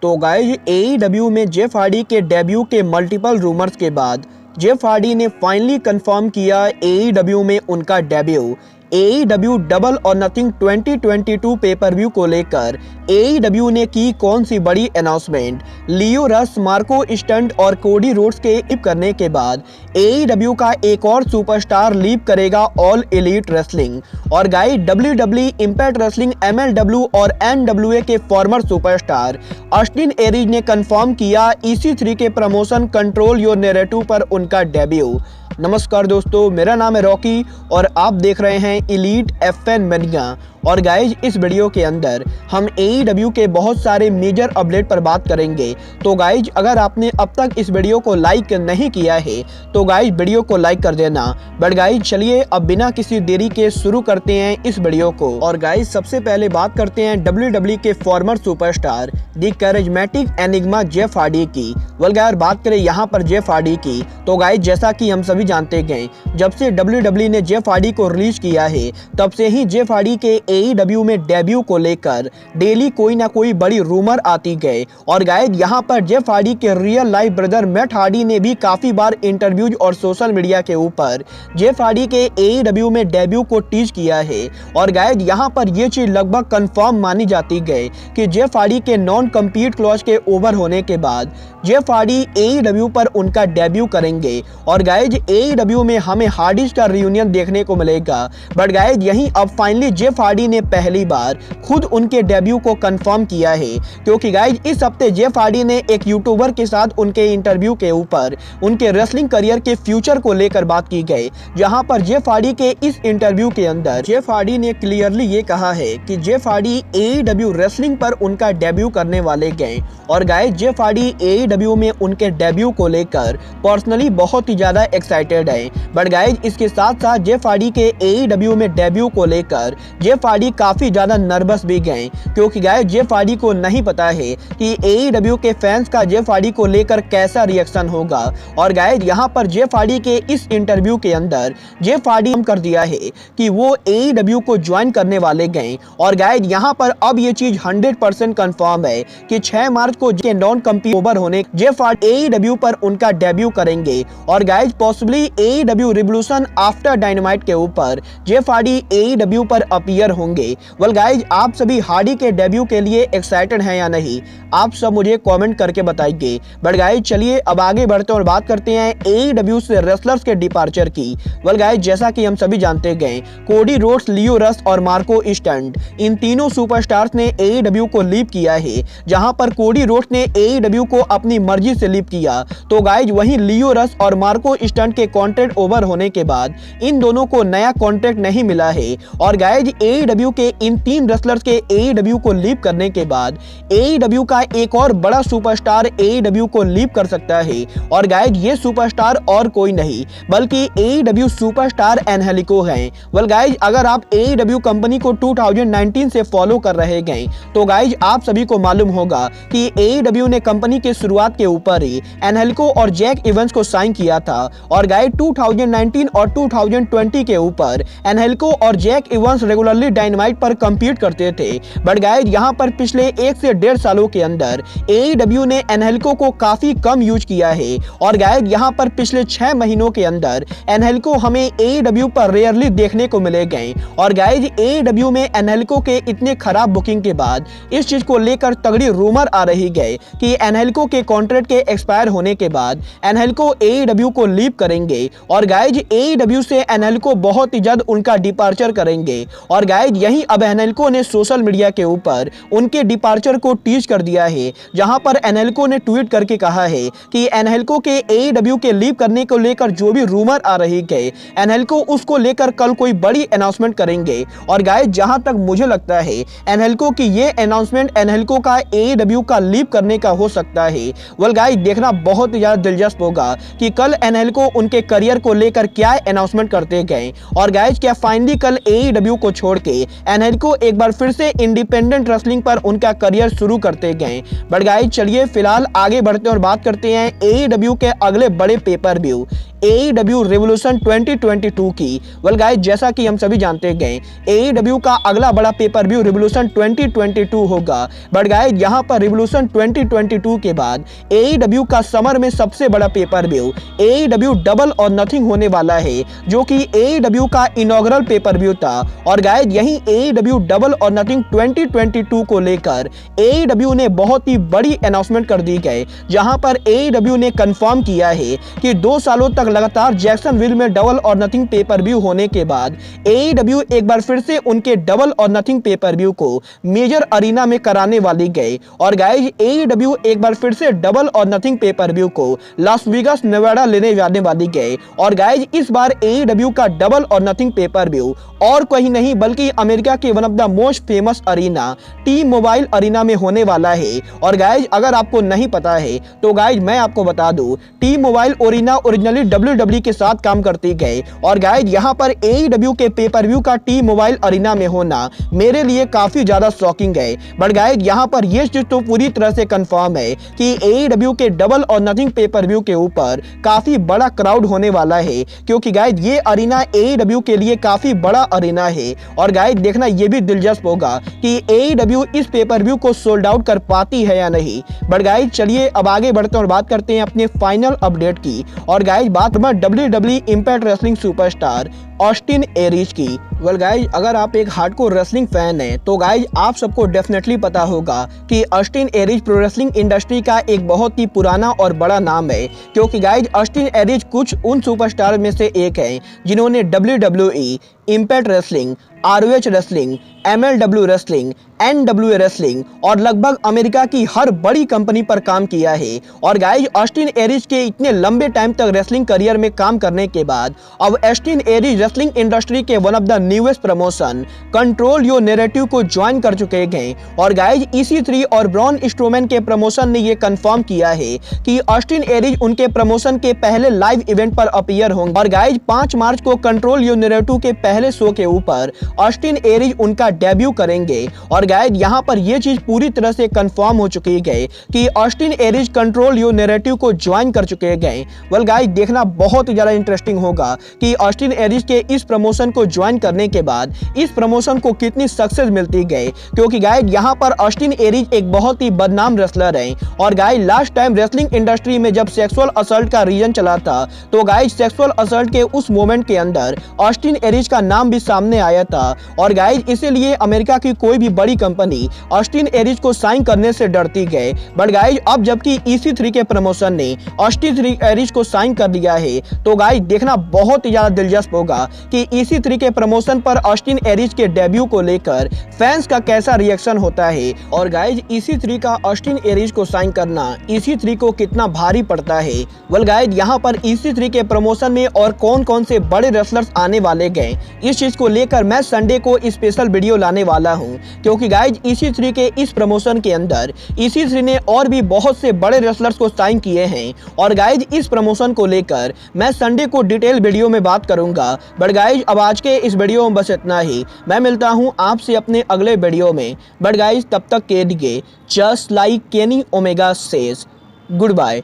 तो guys AEW में Jeff Hardy के डेब्यू के मल्टीपल रूमर्स के बाद जेफ हार्डी ने फाइनली कंफर्म किया एईडब्ल्यू में उनका debut. AEW double or nothing 2022 pay per view को लेकर एईडब्ल्यू ने की कौन सी बड़ी अनाउंसमेंट। लियो रस, मार्को स्टंट और कोडी रोड्स के लीप करने के बाद एईडब्ल्यू का एक और सुपरस्टार लीप करेगा ऑल एलीट रेसलिंग। और गाइस डब्ल्यूडब्ल्यूई, इंपैक्ट रेसलिंग, एमएलडब्ल्यू और एनडब्ल्यूए के फॉर्मर सुपरस्टार ऑस्टिन एरिज ने कंफर्म किया EC3 के प्रमोशन कंट्रोल योर नैरेटिव पर उनका डेब्यू। नमस्कार दोस्तों, मेरा नाम है रॉकी और आप देख रहे हैं एलीट FN मैनिया। और गाइज इस वीडियो के अंदर हम एईडब्ल्यू के बहुत सारे मेजर अपडेट पर बात करेंगे। तो गाइज अगर आपने अब तक इस वीडियो को लाइक नहीं किया है तो गाइज वीडियो को लाइक कर देना। बट गाइज चलिए अब बिना किसी देरी के शुरू करते हैं इस वीडियो को। और गाइज सबसे पहले बात करते हैं WWE के farmer superstar the charismatic enigma Jeff Hardy की। वेल गाइस बात करें यहाँ पर जेफ हार्डी की तो गाइज जैसा कि हम सभी जानते गए, जब से WWE ने जेफ हार्डी को रिलीज किया है तब से ही जेफ हार्डी के एईडब्ल्यू में डेब्यू को लेकर डेली कोई ना कोई बड़ी रूमर आती गए। और गाइस यहाँ पर जेफ हार्डी के real life brother Matt Hardy ने भी काफी बार इंटरव्यूज और सोशल मीडिया के ऊपर जेफ हार्डी के एईडब्ल्यू में डेब्यू को टीज किया है। और गाइस यहाँ पर ये चीज लगभग कंफर्म मानी जाती गई कि जेफ हार्डी के नॉन कम्पीट क्लॉज के ओवर होने के बाद जेफ हार्डी एईडब्ल्यू पर उनका डेब्यू करेंगे। और गाइस एईडब्ल्यू में हमें हार्डीज का रियूनियन देखने को मिलेगा। बट गाइस यहीं अब फाइनली जेफ हार्डी ने पहली बार खुद उनके डेब्यू को कंफर्म किया है, क्योंकि गाइस इस हफ्ते जेफ हार्डी ने एक यूट्यूबर के साथ उनके इंटरव्यू के ऊपर उनके रेसलिंग करियर के फ्यूचर को लेकर बात की गई, जहां पर जेफ हार्डी के इस इंटरव्यू के अंदर जेफ हार्डी ने क्लियरली ये कहा है कि जेफ हार्डी एईडब्ल्यू रेसलिंग पर उनका डेब्यू करने वाले गए। और गाइस जेफ हार्डी एईडब्ल्यू में उनके डेब्यू को लेकर पर्सनली बहुत ही ज्यादा एक्साइटेड है। बट गाइस इसके साथ साथ जेफ हार्डी के एईडब्ल्यू में डेब्यू को लेकर जेफ हार्डी काफी ज्यादा नर्वस भी गए, क्योंकि गाइस जेफ हार्डी को नहीं पता है कि एईडब्ल्यू के फैंस का जेफ हार्डी को लेकर कैसा रिएक्शन होगा। और गाइस यहाँ पर जेफ हार्डी के इस इंटरव्यू के अंदर जेफ हार्डी कर दिया है कि वो एईडब्ल्यू को ज्वाइन करने वाले गए। और गाइस यहाँ पर अब ये चीज 100% कंफर्म है कि 6 मार्च को नॉन कम्पीट ओवर होने जेफ हार्डी एईडब्ल्यू पर उनका डेब्यू करेंगे। और guys possibly AEW revolution after dynamite के ऊपर जेफ हार्डी एईडब्ल्यू पर अपीयर होंगे। वेल गाइज आप सभी हार्डी के डेब्यू के लिए एक्साइटेड हैं या नहीं, आप सब मुझे कमेंट करके बताइए। बट गाइज चलिए अब आगे बढ़ते और बात करते हैं एईडब्ल्यू से रेसलर्स के डिपार्चर की। वेल गाइज जैसा कि हम सभी जानते गए, कोडी रोड्स, लियो रस और मार्को स्टंट, इन तीनों सुपरस्टार्स ने एईडब्ल्यू को लीप किया है। जहां पर कोडी रोड्स ने एईडब्ल्यू को अपनी मर्जी से लीप किया, तो गाइज वहीं लियो रस और मार्को स्टंट के कॉन्ट्रैक्ट ओवर होने के बाद इन दोनों को नया कॉन्ट्रैक्ट नहीं मिला है। और गाइज एईडब्ल्यू के इन 3 रेसलर्स के एईडब्ल्यू को लीप करने के बाद एईडब्ल्यू का एक और बड़ा सुपरस्टार एईडब्ल्यू को लीप कर सकता है। और गाइज ये सुपरस्टार और कोई नहीं बल्कि एईडब्ल्यू सुपरस्टार एंजेलिको हैं। वेल गाइज अगर आप एईडब्ल्यू कंपनी को 2019 से फॉलो कर रहे गए तो गाइज आप सभी को मालूम होगा कि एईडब्ल्यू ने कंपनी के शुरुआत के ऊपर ही एंजेलिको और जैक इवेंस को साइन किया था। और गाइज 2019 और 2020 के ऊपर एंजेलिको और जैक इवेंस रेगुलरली डायनामाइट पर कंपीट करते थे। बट गाइज यहाँ पर पिछले 1 से 1.5 सालों के अंदर एईडब्ल्यू ने एंजेलिको को काफी कम यूज किया है। और गाइज यहाँ पर पिछले 6 महीनों के अंदर एंजेलिको हमें एईडब्ल्यू पर रेयरली देखने को मिले गए। और गाइज एईडब्ल्यू में एंजेलिको के इतने खराब बुकिंग के बाद इस चीज को लेकर तगड़ी रूमर आ रही गए कि एंजेलिको के कॉन्ट्रैक्ट के एक्सपायर होने के बाद एंजेलिको एईडब्ल्यू को लीप करेंगे। और गाइज एईडब्ल्यू से एंजेलिको बहुत ही जल्द उनका डिपार्चर करेंगे। और गाइज यहीं अब एंजेलिको ने सोशल मीडिया के ऊपर उनके डिपार्चर को टीज कर दिया है, जहां पर एंजेलिको ने ट्वीट करके कहा है कि एंजेलिको के एईडब्ल्यू के लीप करने को लेकर जो भी रूमर आ रही है एंजेलिको उसको लेकर कल कोई बड़ी अनाउंसमेंट करेंगे। और गाइज जहां तक मुझे लगता है एंजेलिको की ये अनाउंसमेंट एंजेलिको का एईडब्ल्यू का लीप करने का हो सकता है। वेल गाइज देखना बहुत ही ज्यादा दिलचस्प होगा कि कल एंजेलिको उनके करियर को लेकर क्या अनाउंसमेंट करते गए। और गाइज क्या फाइनली कल एईडब्ल्यू को छोड़ के एंजेलिको एक बार फिर से इंडिपेंडेंट रेसलिंग पर उनका करियर शुरू करते गए। बट गाइज चलिए फिलहाल आगे बढ़ते और बात करते हैं एईडब्ल्यू के अगले बड़े पेपर व्यू AEW रिवोल्यूशन 2022 की। वेल गाइस, जैसा कि हम सभी जानते गए AEW का अगला बड़ा पेपर व्यू रिवोल्यूशन 2022 होगा। बट गाइस, यहाँ पर रिवोल्यूशन 2022 के बाद AEW का समर में सबसे बड़ा pay per view AEW double or nothing होने वाला है, जो कि AEW का इनॉग्रल पेपर व्यू था। और गाइस, यही AEW डबल और नथिंग 2022 को लेकर AEW ने बहुत ही बड़ी अनाउंसमेंट कर दी गई, जहां पर AEW ने कंफर्म किया है कि 2 सालों तक लगातार जैक्सनविल में double or Nothing pay per view होने के बाद AEW एक बार फिर से उनके double or Nothing pay per view को मेजर अरीना में कराने वाली गई। और गाइस, AEW एक बार फिर से double or Nothing pay per view को लास वेगास नेवाडा लेने जाने वाली गई। और गाइस, इस बार AEW का Double or Nothing pay per view और कहीं नहीं बल्कि अमेरिका के one of the most famous arena T Mobile Arena में होने वाला है। और गाइस, अगर आपको नहीं पता है तो गाइस मैं आपको बता दूं, T Mobile Arena originally WWE के साथ काम करती गई। और गाइस, यहाँ पर AEW के पेपर व्यू का टी मोबाइल अरीना में होना मेरे लिए काफी ज्यादा शॉकिंग है। बट गाइस, यहाँ पर यह चीज तो पूरी तरह से कंफर्म है कि AEW के double or Nothing pay per view के ऊपर काफी बड़ा क्राउड होने वाला है, क्योंकि गाइस ये अरीना AEW के लिए काफी बड़ा अरीना है। और गाइस, देखना ये भी दिलचस्प होगा कि AEW इस पेपर व्यू को सोल्ड आउट कर पाती है या नहीं। बट गाइस, चलिए अब आगे बढ़ते हैं और बात करते हैं अपने फाइनल अपडेट की। और गाइस, बात WWE Impact Wrestling superstar Austin Aries की। वेल गाइस, अगर आप एक हार्डकोर रेसलिंग फैन हैं तो गाइस आप सबको डेफिनेटली पता होगा कि ऑस्टिन एरिज प्रो रेसलिंग इंडस्ट्री का एक बहुत ही पुराना और बड़ा नाम है, क्योंकि गाइस ऑस्टिन एरिज कुछ उन सुपरस्टार में से एक हैं जिन्होंने WWE, Impact wrestling, ROH wrestling, MLW wrestling, NWA wrestling और लगभग अमेरिका की हर बड़ी कंपनी पर काम किया है। और गाइस, ऑस्टिन एरिज के इतने लंबे टाइम तक रेसलिंग करियर में काम करने के बाद अब ऑस्टिन एरिज रेसलिंग इंडस्ट्री के one of the newest promotion control your narrative को ज्वाइन कर चुके हैं। और गाइस, EC3 और ब्रॉन स्ट्रोमैन के प्रमोशन ने ये कंफर्म किया है कि ऑस्टिन एरिज उनके प्रमोशन के पहले लाइव इवेंट पर अपीयर होंगे। और गाइस, 5 मार्च को कंट्रोल योर नैरेटिव के पहले शो के ऊपर ऑस्टिन एरिज उनका डेब्यू करेंगे। और गाइस, यहाँ पर यह चीज पूरी तरह से कंफर्म हो चुकी है कि ऑस्टिन एरिज कंट्रोल योर नैरेटिव को ज्वाइन कर चुके हैं। वेल गाइस, देखना बहुत ही ज्यादा इंटरेस्टिंग होगा कि ऑस्टिन एरिज के इस प्रमोशन को ज्वाइन करने के बाद इस प्रमोशन को कितनी सक्सेस मिलती गई, क्योंकि गाइस यहाँ पर ऑस्टिन एरिज एक बहुत ही बदनाम रेसलर है। और guys, last time wrestling industry में जब सेक्सुअल असल्ट का रीजन चला था तो गाइस सेक्सुअल असल्ट के उस मोमेंट के अंदर ऑस्टिन एरिज का नाम भी सामने आया था। और गाइस, इसीलिए अमेरिका की कोई भी बड़ी कंपनी ऑस्टिन एरिज को साइन करने से डरती गए। बट गाइस, अब जबकि EC3 के प्रमोशन ने ऑस्टिन एरिज को साइन कर दिया है तो गाइस देखना बहुत ही ज्यादा दिलचस्प होगा कि EC3 के प्रमोशन पर ऑस्टिन एरिज के डेब्यू को लेकर फैंस का कैसा रिएक्शन होता है। और गाइस, EC3 का ऑस्टिन एरिज को साइन करना EC3 को कितना भारी पड़ता है। वेल गाइस, यहाँ पर EC3 के प्रमोशन में और कौन कौन से बड़े रेसलर्स आने वाले गए, इस चीज को लेकर मैं संडे को स्पेशल वीडियो लाने वाला हूँ, क्योंकि गाइस EC3 के इस प्रमोशन के अंदर EC3 ने और भी बहुत से बड़े रेसलर्स को साइन किए हैं। और गाइस, इस प्रमोशन को लेकर मैं संडे को डिटेल वीडियो में बात करूंगा। बट गाइस, अब आज के इस वीडियो में बस इतना ही। मैं मिलता हूं आपसे अपने अगले वीडियो में। बट गाइस, तब तक के लिए just like Kenny Omega says, goodbye,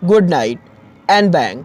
good night and bang.